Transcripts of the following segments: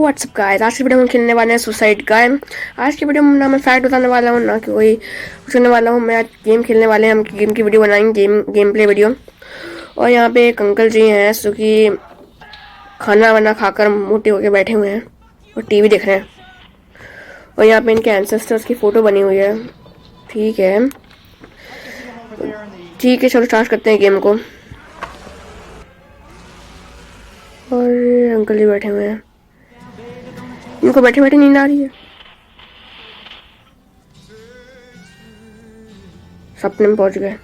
WhatsApp guys, आज की video में खेलने वाले हैं सुसाइड गाइस। आज की वीडियो में ना मैं फैक्ट बताने वाला हूँ ना कि कोई कुछ करने वाला हूँ। मैं आज गेम खेलने वाले हैं, हम गेम की वीडियो बनाएंगे, गेम प्ले वीडियो। और यहाँ पे एक अंकल जी हैं जो कि खाना वाना खाकर मोटे होके बैठे हुए हैं और टीवी देख रहे हैं। और यहाँ पे इनके एंसेस्टर्स की फोटो बनी हुई है। ठीक है ठीक है, चलो स्टार्ट करते हैं गेम को। और अंकल जी बैठे हुए हैं, इनको बैठे बैठे नींद आ रही है, सपने में पहुंच गए।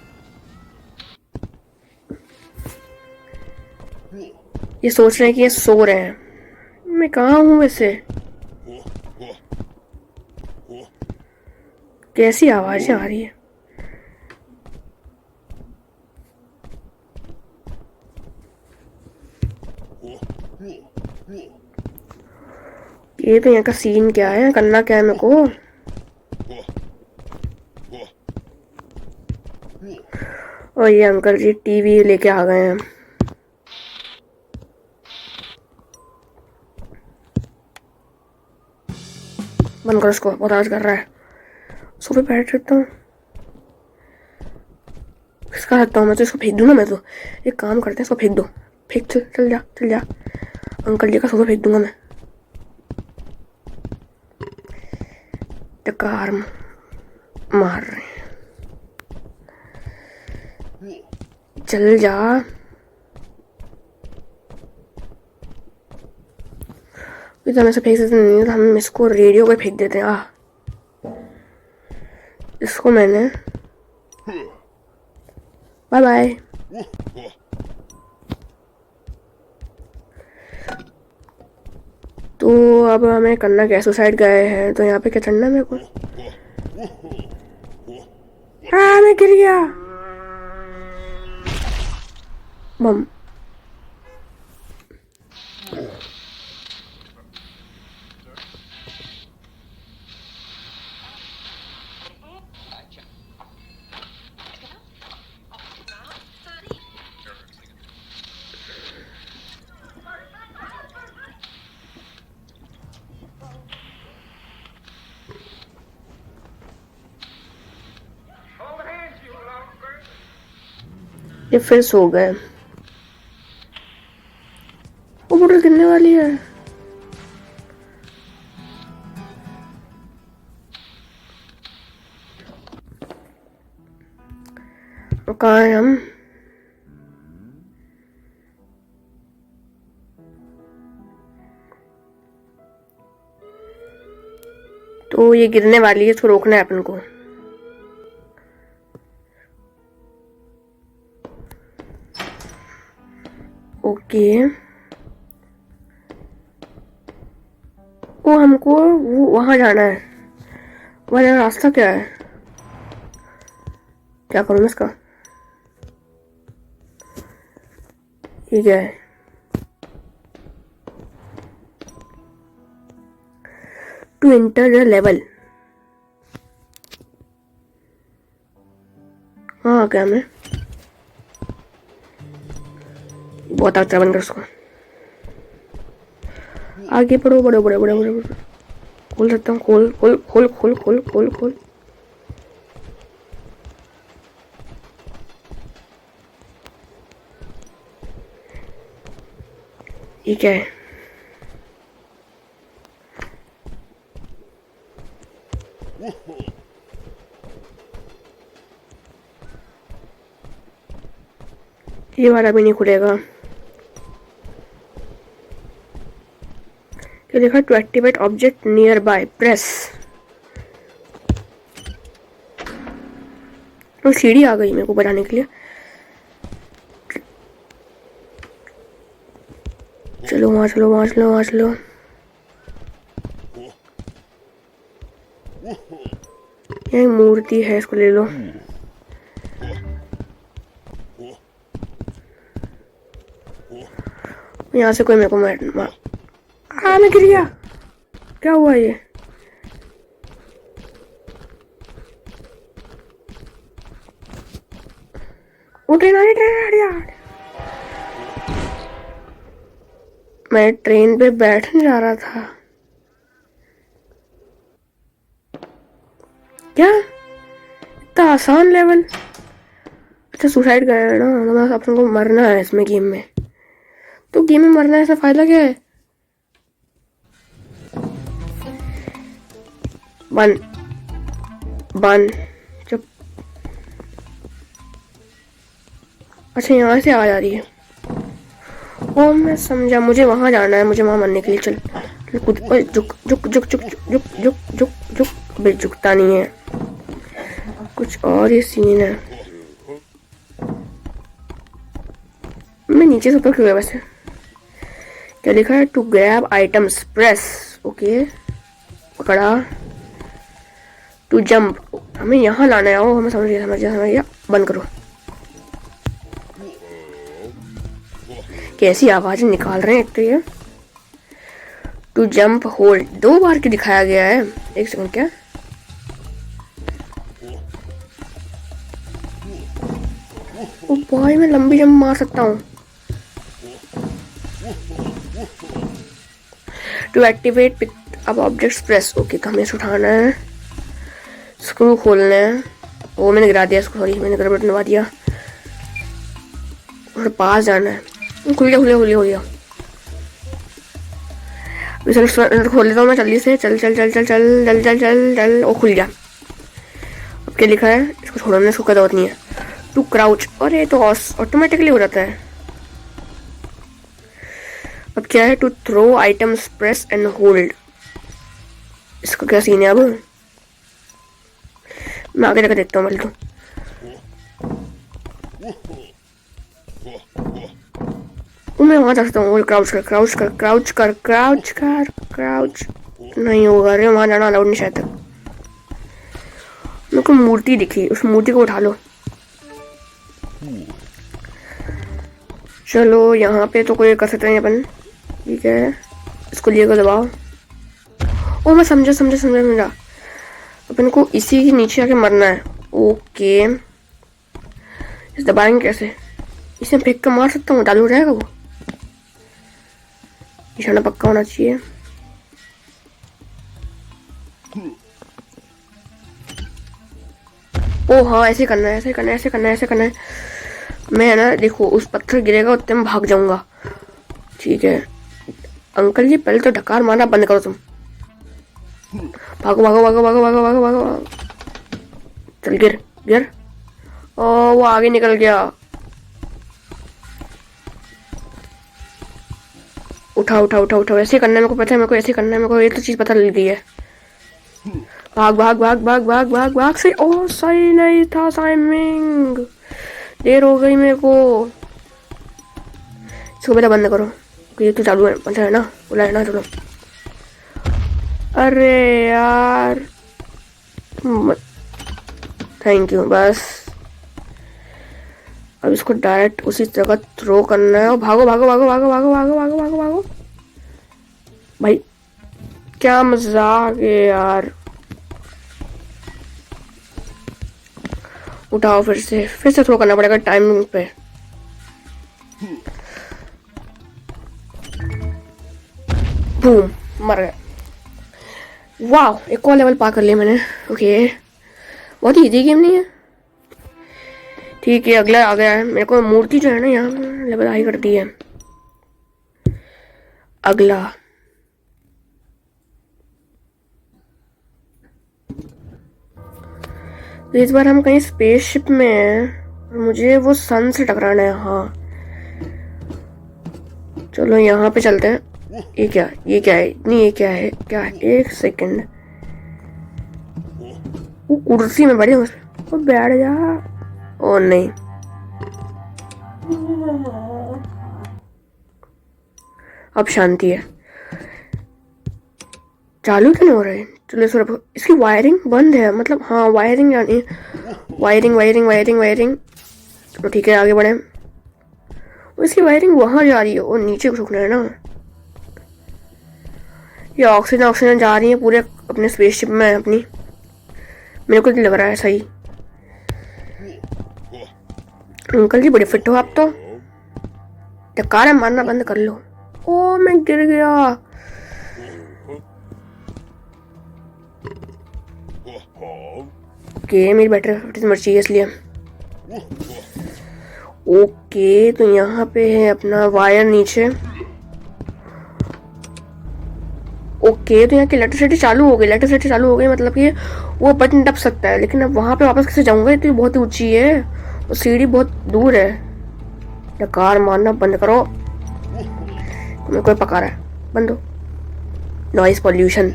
ये सोच रहे हैं कि ये सो रहे हैं। मैं कहाँ हूँ वैसे? कैसी आवाजें आ रही है? ये तो यहाँ का सीन क्या है, करना क्या है मेरे को? और ये अंकल जी टीवी लेके आ गए हैं। बंद करो इसको, बहुत आवाज कर रहा है। सोफे बैठ सकता हूँ, किसका सकता हूँ मैं? तो इसको फेंक दूँ ना मैं तो। एक काम करते हैं, इसको फेंक दो, फेंक, चल जा चल जा। अंकल जी का सोफा फेंक दूंगा मैं। टकार मार रहे हैं, चल जा। इधर में से फेंक देते नहीं तो हम इसको रेडियो पे फेंक देते हैं। इसको मैंने बाय बाय। तो अब हमें करना क्या? सुसाइड गए हैं तो यहाँ पे क्या चढ़ना है मेरे को? हाँ, मैं गिर गया। बम। ये फिर सो गए। वो बोतल गिरने वाली है। कहाँ हैं हम? तो ये गिरने वाली है, इसको रोकना है अपन को। ओके, वो हमको वो वहां जाना है। वहां रास्ता क्या है? क्या करूं मैं इसका? ये क्या है? To enter the level. हाँ, क्या मैं बहुत अच्छा बनकर उसको आगे बढ़ो, बड़ो बड़े बड़े बड़े बड़े। खोल सकता हूँ, खोल खोल खोल खोल खोल खोल खोल। ये क्या है? ये वाला भी नहीं खुलेगा। क्या देखा? To activate object nearby press. तो सीढ़ी आ गई मेरे को बनाने के लिए। चलो वहां चलो, वहां चलो, वहां चलो। ये मूर्ति है, इसको ले लो। यहाँ से कोई मेरे को मार। हाँ, मैं गिर गया। क्या हुआ ये? ट्रेन आ रही, ट्रेन आ रही यार। मैं ट्रेन पे बैठने जा रहा था। क्या इतना आसान लेवल? अच्छा सुसाइड करना है ना, मतलब अपन को मरना है इसमें गेम में। तो गेम में मरना है, इसका फायदा क्या है? बन बन चुप। अच्छा यहाँ से आ जा रही है। ओ मैं समझा, मुझे वहां जाना है, मुझे वहां मरने के लिए। चल कुछ झुक झुक झुक झुक झुक झुक झुक झुक। अबे झुकता नहीं है, कुछ और ही सीन है। मैं नीचे से ऊपर क्यों गया वैसे? क्या लिखा है? To grab items press. Okay पकड़ा। टू जंप, हमें यहाँ लाना है। ओ हमें समझ गया। बंद करो। कैसी आवाजें निकाल रहे हैं एक तो ये। टू जंप होल्ड 2 बार की दिखाया गया है। एक सेकंड, क्या? ओ भाई मैं लंबी जंप मार सकता हूँ। To activate pick up objects press. Okay तो हमें उठाना है, स्क्रू खोलना है। वो मैंने गिरा दिया इसको, सॉरी मैंने गड़बड़ दबा दिया। और पास जाना है। खुल गया। खोल लेता हूँ मैं जल्दी से। चल। ओ खुल गया। अब क्या लिखा है? इसको छोड़ने इसको क्या जरूरत नहीं है। टू क्राउच, अरे तो ऑटोमेटिकली हो जाता है। अब क्या है? To throw items press and hold. इसका क्या सीन है? अब मैं आगे जाकर देखता हूँ। मैं तो मैं वहां जा सकता हूँ। क्राउच नहीं होगा। अरे वहां जाना अलाउड नहीं शायद तक। मेरे को मूर्ति दिखी, उस मूर्ति को उठा लो। चलो यहाँ पे तो कोई कर सकते हैं अपन। ठीक है इसको लिए को दबाओ। ओ मैं समझा। अपन को इसी के नीचे आके मरना है। ओके इस दबाएंगे कैसे? इसे फेंक कर मार सकता हूँ, चालू हो जाएगा वो। निशाना पक्का होना चाहिए। ओ हाँ ऐसे करना है। मैं है ना, देखो उस पत्थर गिरेगा उतने में भाग जाऊंगा। ठीक है अंकल जी पहले तो ढकार मारना बंद करो तुम। भागो। चल गिर। ओ वो आगे निकल गया। उठा। ऐसे करना है मेरे को पता है। मेरे को ये तो चीज पता लग गई है। भाग सही। ओ सही नहीं था टाइमिंग, देर हो गई मेरे को। इसको बेटा बंद करो, ये तो चालू है अच्छा है ना, बोला है ना। चलो अरे यार थैंक यू। बस अब इसको डायरेक्ट उसी जगह थ्रो करना है। भागो भाई क्या मजाक है यार। उठाओ फिर से थ्रो करना पड़ेगा टाइमिंग पे। बूम मर गया। वाह एक और लेवल पार कर लिया मैंने। ओके बहुत ही इजी गेम नहीं है। ठीक है अगला आ गया है। मेरे को मूर्ति जो है ना यहाँ लेवल हाई कर दी है। अगला तो इस बार हम कहीं स्पेसशिप में हैं और मुझे वो सन से टकराना है। हाँ चलो यहाँ पे चलते हैं। ये क्या है? नहीं ये क्या है? एक सेकंड, वो कुर्सी में बैठे वो बैठ जा। ओ नहीं अब शांति है। चालू क्यों नहीं हो रहा है? चलो इसकी वायरिंग बंद है, मतलब हाँ वायरिंग यानी वायरिंग। तो ठीक है आगे बढ़े। इसकी वायरिंग वहां जा रही है और नीचे झुकना है ना। ये ऑक्सीजन जा रही है पूरे अपने स्पेसशिप में अपनी। मेरे को नहीं लग रहा है सही। अंकल जी बड़े फिट हो आप तो। टक्कर मारना बंद कर लो। ओ मैं गिर गया। ओके मेरी बैटरी मर चाहिए इसलिए। ओके तो यहाँ पे है अपना वायर नीचे। ओके तो यहाँ की इलेक्ट्रिसिटी चालू हो गई मतलब कि वो बटन दब सकता है, लेकिन अब वहां पे वापस कैसे जाऊंगा? तो बहुत ही ऊंची है और सीढ़ी बहुत दूर है। या कार मारना बंद करो, तुम्हें कोई पका रहा है, बंद हो। Noise pollution.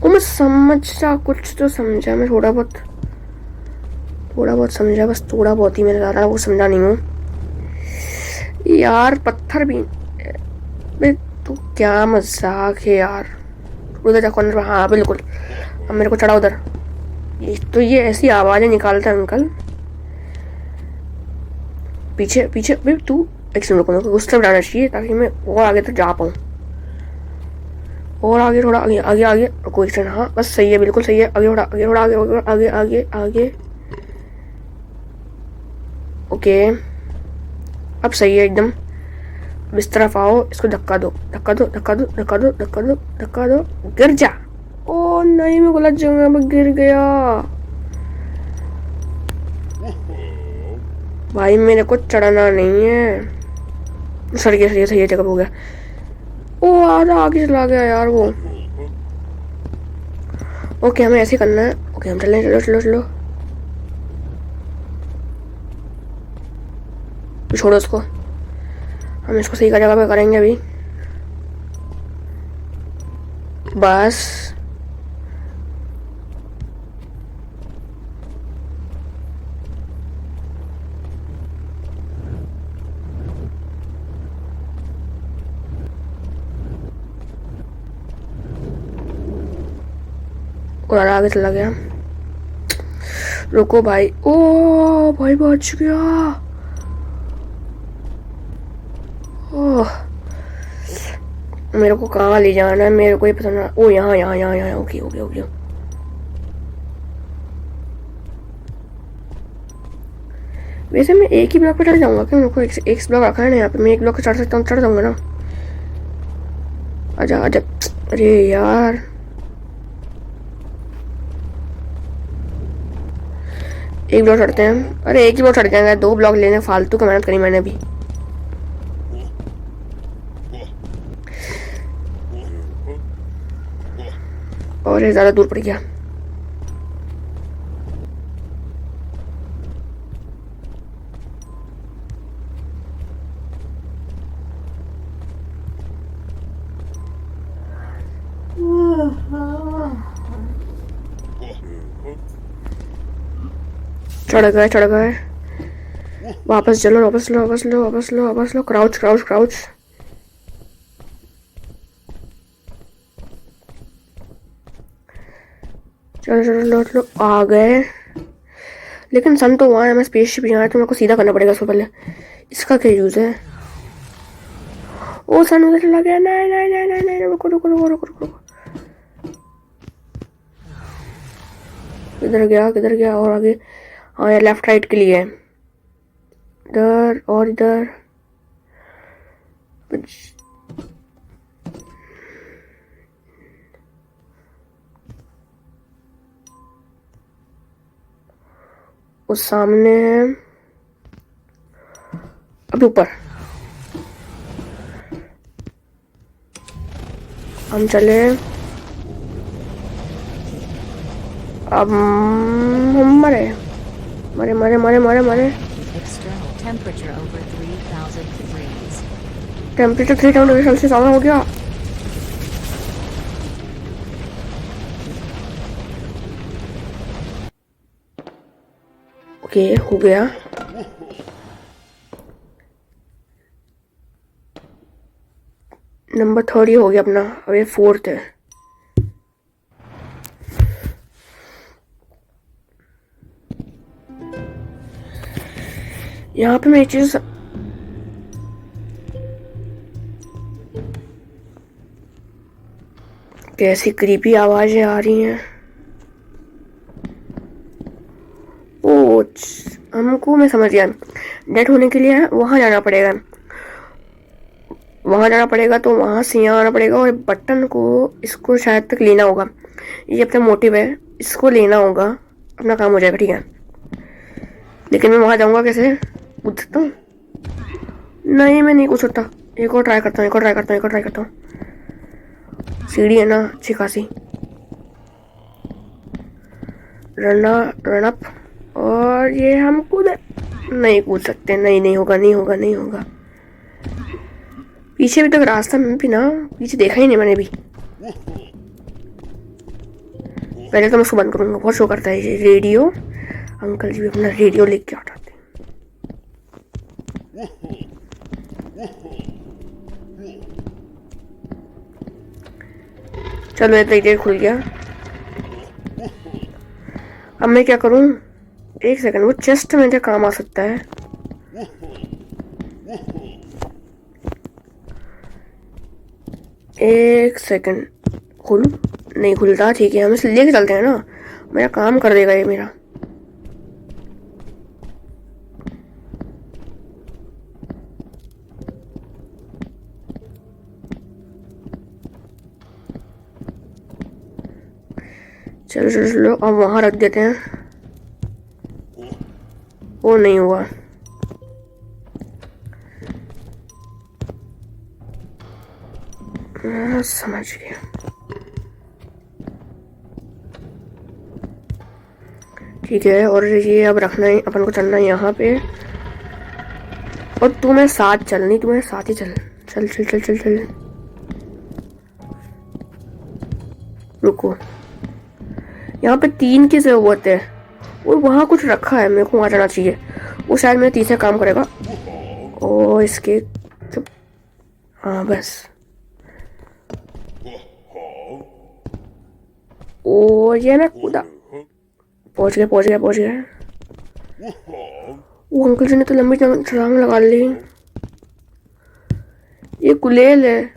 मैं समझा, कुछ तो समझा मैं, थोड़ा बहुत समझा, बस थोड़ा बहुत ही, मैंने ज़्यादा वो समझा नहीं हूँ यार। पत्थर भी तो क्या मजाक है यार। उधर जा कॉर्नर में, हाँ बिल्कुल। अब मेरे को चढ़ा उधर। ये ऐसी आवाजें निकालता है अंकल। पीछे पीछे भाई तू एक सेकंड रुको, उस तरफ जाना चाहिए ताकि मैं और आगे तक जा पाऊँ। और आगे, थोड़ा आगे आगे आगे, रुको एक सेकंड। हाँ बस सही है, बिल्कुल सही है। आगे थोड़ा आगे, थोड़ा आगे आगे आगे आगे। ओके अब सही है एकदम। इस तरफ आओ, इसको धक्का दो धक्का दो धक्का दो धक्का दो धक्का दो धक्का दो, गिर जा। ओ नहीं मैं गलत जगह में गिर गया भाई, मेरे को चढ़ना नहीं है। सही है जगह हो गया। ओ आधा आगे चला गया यार वो। ओके हमें ऐसे करना है। ओके हम चलें, चलो चलो चलो, छोड़ो उसको, हम इसको सही जगह पे करेंगे अभी बस। और आगे चला गया। रुको भाई, ओ भाई बच गया। ओह मेरे को कहाँ ले जाना है, मेरे को ये पता ना। ओ यहाँ यहाँ यहाँ यहाँ, ओके ओके ओके। वैसे मैं एक ही ब्लॉक पे चढ़ जाऊंगा क्या? मेरे को एक ब्लॉक रखा है ना यहाँ पे, मैं एक ब्लॉक पे चढ़ सकता हूँ, चढ़ जाऊंगा ना। आजा आजा। अरे यार एक ब्लॉक चढ़ते हैं। अरे एक ही ब्लॉक चढ़ जाएंगे, 2 ब्लॉक लेने फालतू की मेहनत करी मैंने अभी। और ये ज्यादा दूर पड़ गया। चढ़ गए। वापस चलो, वापस लो वापस लो वापस लो वापस लो। Crouch crouch crouch. चलो चलो लो लो, आ गए। लेकिन सन तो वहाँ है, मैं स्पेसशिप यहाँ है, तो मेरे को सीधा करना पड़ेगा उसको पहले। इसका क्या यूज है? ओ सन उधर चला गया। नहीं नहीं नहीं नहीं नहीं, रुको रुको रुको रुको रुको। किधर गया और आगे? हाँ यार लेफ्ट राइट के लिए, इधर और इधर। उस सामने है, अब ऊपर हम चले। अब हम मरे मरे मरे मरे मरे मरे। टेम्परेचर 3000 डिग्री सेल्सियस ज़्यादा हो गया। ओके हो गया। नंबर 30 हो गया अपना, अब ये 4th है। यहाँ पे मैं एक चीज, कैसी क्रीपी आवाजें आ रही हैं। ओ हमको, मैं समझ गया, डेड होने के लिए वहां जाना पड़ेगा। वहां जाना पड़ेगा, तो वहां से यहाँ आना पड़ेगा और बटन को इसको शायद तक लेना होगा। ये अपना मोटिव है, इसको लेना होगा, अपना काम हो जाएगा। ठीक है, लेकिन मैं वहां जाऊंगा कैसे? कूद सकता हूँ? नहीं, मैं नहीं कूद सकता। एक और ट्राई करता हूँ, एक और ट्राई करता हूँ, एक और ट्राई करता हूँ। सीढ़ी है ना अच्छी खासी। रन अप, और ये हम कूद नहीं कूद सकते। नहीं, नहीं होगा, नहीं होगा, नहीं होगा। पीछे भी तक रास्ता में भी ना, पीछे देखा ही नहीं मैंने भी। पहले तो मैं उसको बंद करूंगा, बहुत शो करता है ये रेडियो। अंकल जी भी अपना रेडियो लेके आ जाते हैं। चलो ये रेडियो खुल गया। अब मैं क्या करूं? एक सेकंड, वो चेस्ट में क्या काम आ सकता है? एक सेकंड, खोलूं? नहीं खुलता। ठीक है, हम इसे लेके चलते हैं ना, मेरा काम कर देगा ये मेरा। चलो चलो चलो, अब वहां रख देते हैं। वो नहीं हुआ। समझ गया। ठीक है, और ये अब रखना है अपन को, चलना है यहाँ पे। और तू मेरे साथ चल, नहीं तू मेरे साथ ही चल। चल चल चल चल चल। रुको, यहाँ पे 3 की जरूरत है और वहाँ कुछ रखा है, मेरे को वहाँ जाना चाहिए। वो शायद मेरे तीसरा काम करेगा। ओ इसके चुप। हाँ बस। ओ ये ना कूदा। पहुंच गया पहुंच गया पहुंच गया। वो अंकल जी ने तो लंबी छलांग लगा ली। ये गुलेल है,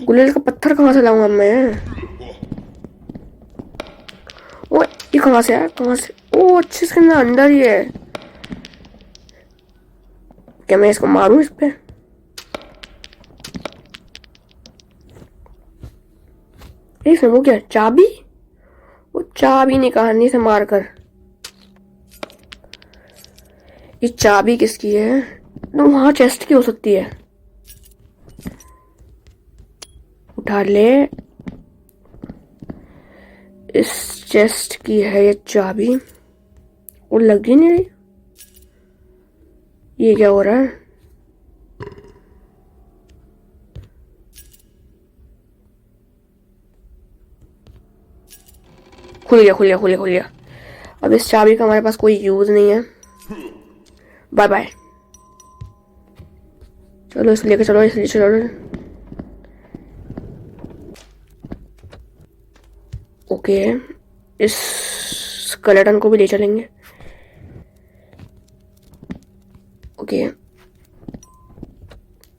गुलेल का पत्थर कहाँ से लाऊंगा मैं? ओ ये कहाँ से है, कहाँ से? ओ अच्छे से अंदर ही है। क्या मैं इसको मारूं इस पे? एक वो क्या चाबी? वो चाबी निकालने से मारकर। ये चाबी किसकी है? तो वहां चेस्ट की हो सकती है। उठा ले। इस चेस्ट की है ये चाबी। वो लग ही नहीं रही। ये क्या हो रहा है? खुल गया खुल गया खुल गया खुल गया। अब इस चाबी का हमारे पास कोई यूज नहीं है। Bye bye. चलो इसे लेकर चलो, इसे चलो। ओके, इस स्केलेटन को भी ले चलेंगे। ओके,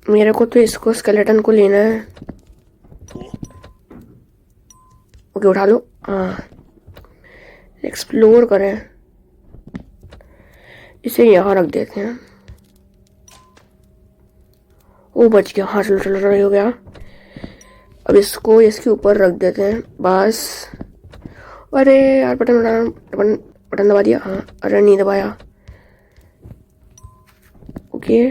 मेरे को तो इसको स्केलेटन को लेना है। ओके उठा लो। हाँ, एक्सप्लोर करें। इसे यहाँ रख देते हैं। वो बच गया। हाँ चलो चलो चलो, हो गया। अब इसको इसके ऊपर रख देते हैं बस। अरे यार बटन बटन दबा दिया। हाँ अरे नहीं दबाया। ओके,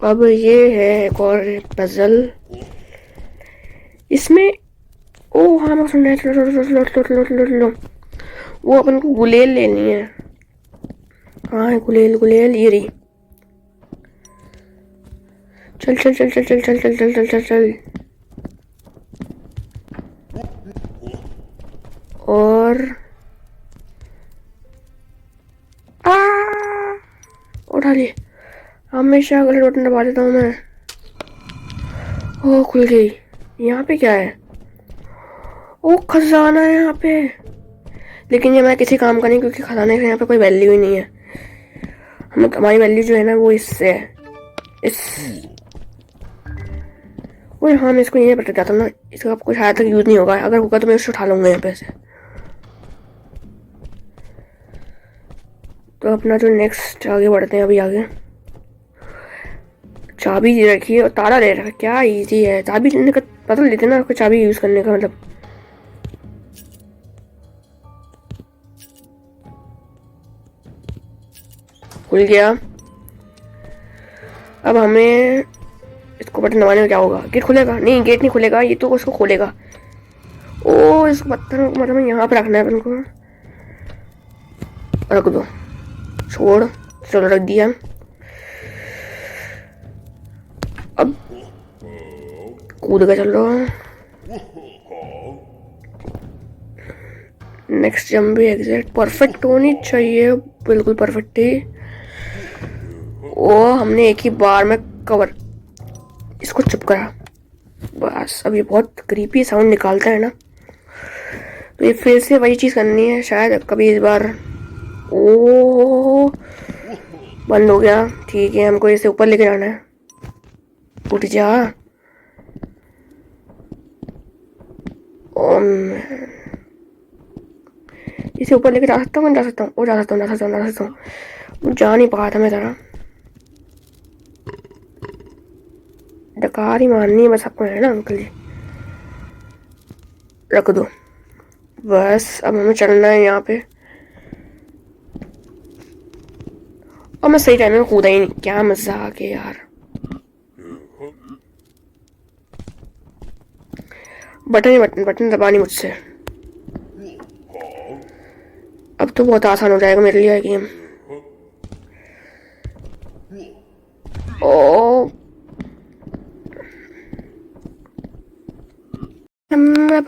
अब ये है एक और पजल। इसमें ओ हाँ मैं सुन रहा लो। वो अपन को गुलेल लेनी है। हाँ गुलेल गुलेल ये रही। चल चल चल चल चल चल चल चल चल चल चल। और उठा लिए। हमेशा गलत बटन दबा देता हूँ मैं। ओ खुल गई। यहाँ पे क्या है? ओ खजाना है यहाँ पे। लेकिन ये मैं किसी काम का नहीं, क्योंकि खजाने से यहाँ पे कोई वैल्यू ही नहीं है। हमारी वैल्यू जो है ना वो इससे है। इस और हाँ मैं इसको यहीं पर जाता हूँ ना, इसका आपको शायद तक यूज नहीं होगा। अगर होगा तो मैं इसको उठा लूंगा यहाँ पे से। तो अपना जो नेक्स्ट आगे बढ़ते हैं अभी आगे। चाबी दे रखी है और ताला दे रखा है, क्या इजी है। चाबी लेने का पता लेते ना आपको, चाबी यूज करने का मतलब। खुल गया। अब हमें इसको बटन दबाने में क्या होगा? गेट खुलेगा? नहीं, गेट नहीं खुलेगा, ये तो उसको खोलेगा। ओ, इस पत्थर मतलब यहाँ पे रखना है अपन को। रख दो, छोड़, चलो रख दिया। अब कूद का चल रहा है। नेक्स्ट जंप भी एग्जैक्ट परफेक्ट होनी चाहिए, बिल्कुल परफेक्ट ही। ओ, हमने एक ही बार में कवर इसको चुप करा बस। अब ये बहुत क्रीपी साउंड निकालता है ना, तो ये फिर से वही चीज करनी है शायद कभी इस बार। ओ, बंद हो गया। ठीक है, हमको इसे ऊपर लेके जाना है। उठ जा। इसे ऊपर लेके जा सकता हूँ? जा सकता हूँ, जा सकता हूँ, जा सकता हूँ, जा सकता हूँ। जा नहीं पा था मैं जरा। डकार ही मारनी है बस आपको, है ना अंकल जी? रख दो बस। अब हमें चलना है यहाँ पे। और मैं सही टाइम में कूदा ही नहीं, क्या मजाक है यार। बटन ही बटन, बटन दबानी मुझसे। अब तो बहुत आसान हो जाएगा मेरे लिए गेम। ओ,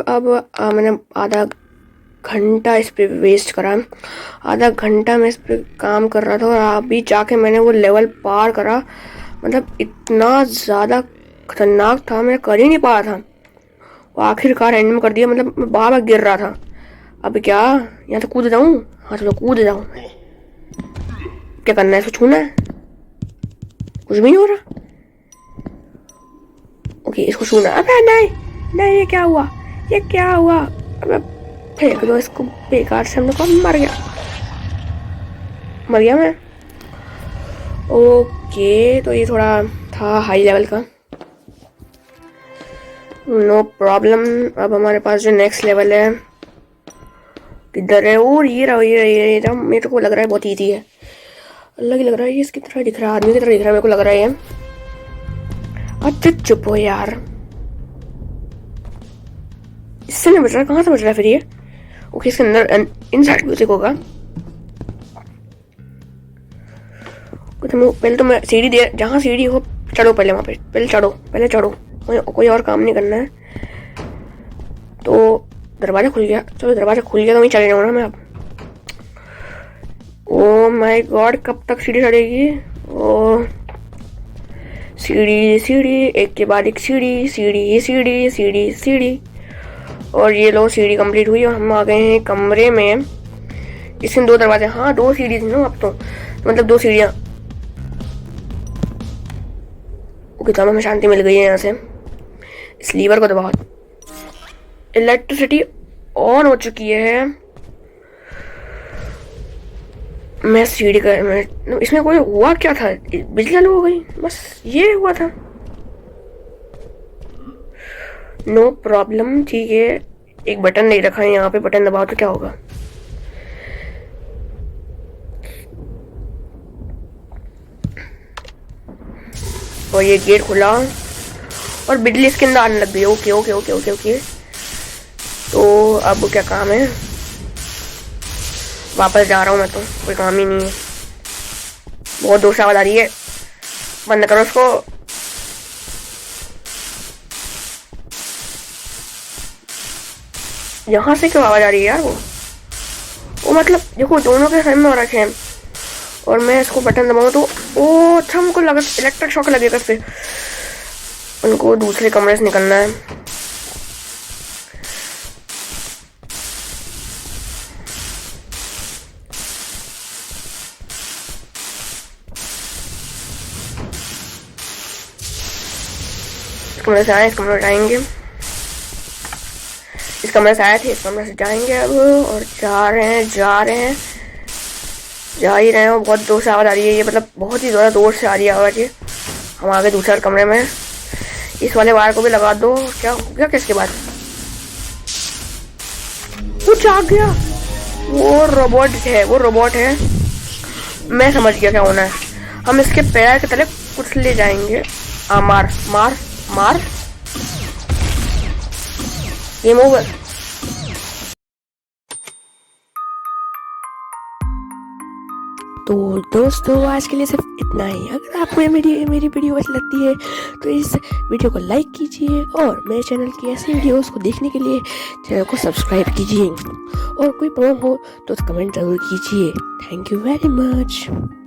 अब मैंने आधा घंटा इस पे वेस्ट करा। आधा घंटा मैं इस पे काम कर रहा था और अभी जाके मैंने वो लेवल पार करा। मतलब इतना ज़्यादा खतरनाक था, मैं कर ही नहीं पा रहा था। वो आखिरकार एंड में कर दिया। मतलब मैं बार बार गिर रहा था। अब क्या यहाँ से कूद जाऊँ? हाँ चलो कूद जाऊँ। क्या करना है? इसको छूना है? कुछ भी नहीं हो रहा। ओके, इसको छूना। अबे नहीं नहीं, ये क्या हुआ? ये क्या हुआ? अबे फेंक दो इसको बेकार से। हमने कौन मर गया? मर गया मैं। ओके, तो ये थोड़ा था हाई लेवल का, नो प्रॉब्लम। अब हमारे पास जो नेक्स्ट लेवल है किधर है? और ये रहा, ये रहा। मेरे को लग रहा है बहुत ईजी है। अलग ही लग रहा है ये, इसकी तरह दिख रहा है, आदमी की तरह दिख रहा है मेरे को लग रहा है ये। अच्छा चुप हो यार, इससे नहीं बच रहा। कहाँ से बच रहा है फिर ये? ओके, इसके अंदर इनसाइड म्यूजिक होगा। पहले तो मैं सीढ़ी दे, जहाँ सीढ़ी हो चढ़ो, पहले वहाँ पे पहले चढ़ो, पहले चढ़ो। कोई और काम नहीं करना है। तो दरवाजा खुल गया। चलो दरवाजा खुल गया तो वहीं चले जाऊँ ना मैं अब। ओ माय गॉड, कब तक सीढ़ी चढ़ेगी? ओ, सीढ़ी सीढ़ी, एक के बाद एक सीढ़ी, सीढ़ी सीढ़ी सीढ़ी सीढ़ी। और ये लो सीढ़ी कंप्लीट हुई और हम आ गए हैं कमरे में। इसमें 2 दरवाजे, हाँ 2 सीढ़ी थी ना अब तो मतलब 2 सीढ़ियाँ। ओके, तो हमें शांति मिल गई है यहाँ से। इस लीवर को दबाओ। इलेक्ट्रिसिटी ऑन हो चुकी है। मैं सीढ़ी कर, इसमें कोई हुआ क्या था? बिजली चालू हो गई, बस ये हुआ था। नो प्रॉब्लम, ठीक है। एक बटन नहीं रखा है यहाँ पे, बटन दबाओ तो क्या होगा? और ये गेट खुला और बिजली इसके अंदर आने लग गई। Okay okay okay okay okay, तो अब क्या काम है? वापस जा रहा हूँ मैं, तो कोई काम ही नहीं है। बहुत दूर से आवाज आ रही है, बंद करो उसको। यहाँ से क्यों आवाज आ रही है यार? वो मतलब देखो दोनों के सामने हो रखे हैं और मैं इसको बटन दबाऊँ तो ओ अच्छा, हमको लगा इलेक्ट्रिक शॉक लगेगा। फिर उनको दूसरे कमरे से निकलना है। इस कमरे से आए, इस कमरे से जाएंगे, इस कमरे से आए थे, इस कमरे से जाएंगे अब। और जा रहे हैं जा ही रहे हो, बहुत दूर से आवाज़ आ रही है ये, मतलब बहुत ही ज़्यादा दूर से आ रही है आवाज़ ये। हम आगे दूसरे कमरे में, इस वाले वायर को भी लगा दो। क्या हो गया किसके बाद? कुछ आ गया, वो रोबोट है, वो रोबोट है। मैं समझ गया क्या होना है। हम इसके पैर के तले कुछ ले जाएंगे। मार मार मार, ये मूव। तो दोस्तों आज के लिए सिर्फ इतना ही। अगर आपको ये मेरी वीडियो अच्छी लगती है तो इस वीडियो को लाइक कीजिए और मेरे चैनल की ऐसी वीडियोस को देखने के लिए चैनल को सब्सक्राइब कीजिए। और कोई प्रॉब्लम हो तो कमेंट ज़रूर कीजिए। Thank you very much.